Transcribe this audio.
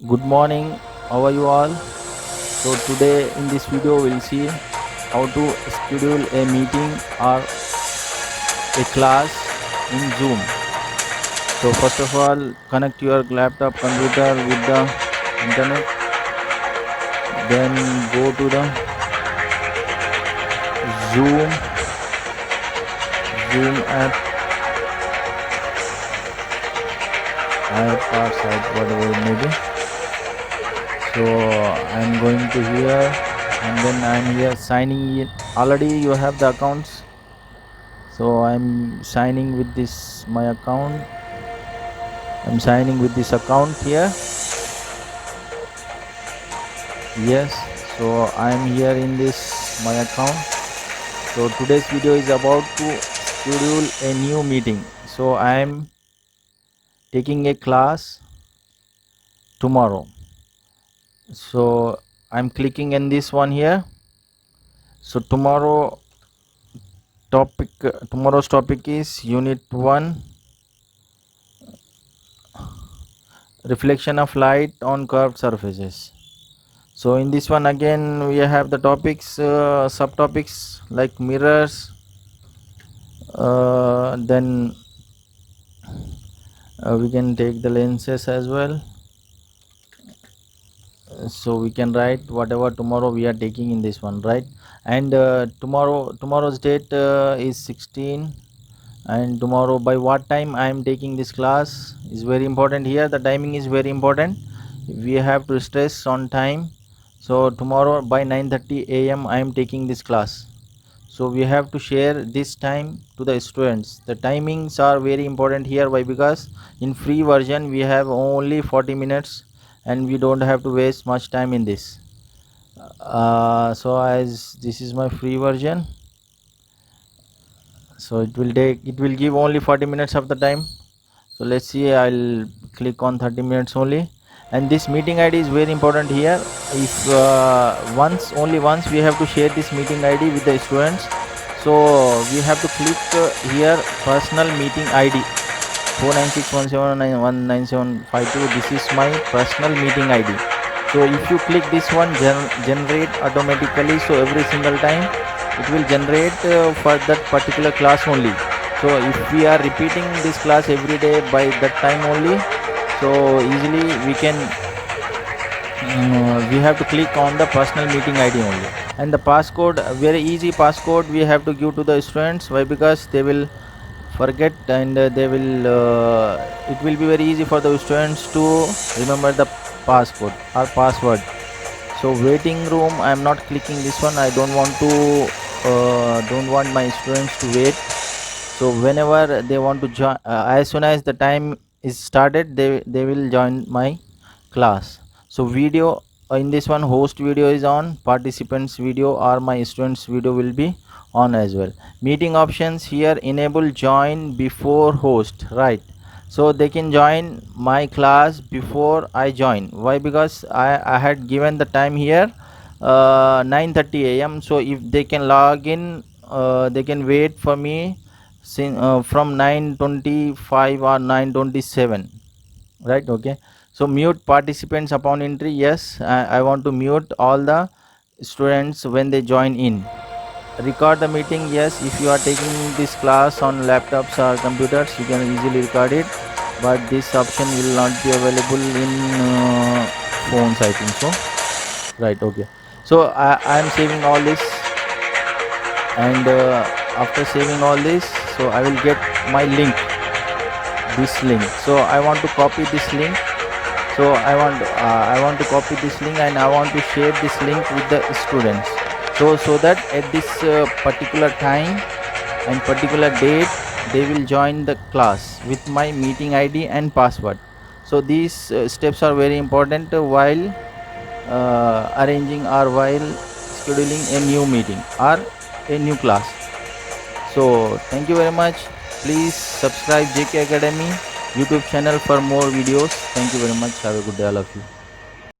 Good morning, how are you all? So today in this video we'll see how to schedule a meeting or a class in Zoom. So first of all, connect your laptop computer with the internet, then go to the Zoom app or site, whatever it may be. So I'm going to here and then I'm here signing in. Already you have the accounts, so I'm signing with this my account. I'm signing with this account here. Yes, so I'm here in this my account. So today's video is about to schedule a new meeting. So I'm taking a class tomorrow. So I'm clicking in this one here. So tomorrow's topic is unit 1, reflection of light on curved surfaces. So in this one again we have the topics, subtopics like mirrors, then we can take the lenses as well. So we can write whatever tomorrow we are taking in this one, right? And tomorrow's date is 16, and tomorrow by what time I am taking this class is very important. Here the timing is very important, we have to stress on time. So tomorrow by 9:30 a.m. I am taking this class, so we have to share this time to the students. The timings are very important here. Why? Because in free version we have only 40 minutes and we don't have to waste much time in this. So as this is my free version, so it will give only 40 minutes of the time. So let's see, I'll click on 30 minutes only. And this meeting id is very important here. If only once we have to share this meeting id with the students, so we have to click here personal meeting id 49617919752. This is my personal meeting id. So if you click this one, generate automatically, so every single time it will generate for that particular class only. So if we are repeating this class every day by that time only, so easily we can we have to click on the personal meeting id only. And the passcode, very easy passcode we have to give to the students. Why? Because they will forget, and they will it will be very easy for the students to remember the passcode or password. So waiting room, I am not clicking this one. I don't want my students to wait. So whenever they want to join, as soon as the time is started, they will join my class. So video, in this one host video is on, participants video or my students video will be on as well. Meeting options here, enable join before host, right? So they can join my class before I join. Why? Because I had given the time here 9:30 a.m. So if they can log in, they can wait for me from 9:25 or 9:27, right? Okay, so mute participants upon entry. Yes, I want to mute all the students when they join in. Record the meeting. Yes, if you are taking this class on laptops or computers, you can easily record it, but this option will not be available in phones, I think so, right? Okay, so I am saving all this, and after saving all this, so I will get my link, this link. So I want to copy this link. So I want to copy this link and I want to share this link with the students, so that at this particular time and particular date they will join the class with my meeting id and password. So these steps are very important while arranging or while scheduling a new meeting or a new class. So thank you very much. Please subscribe JK Academy YouTube channel for more videos. Thank you very much. Have a good day, all of you.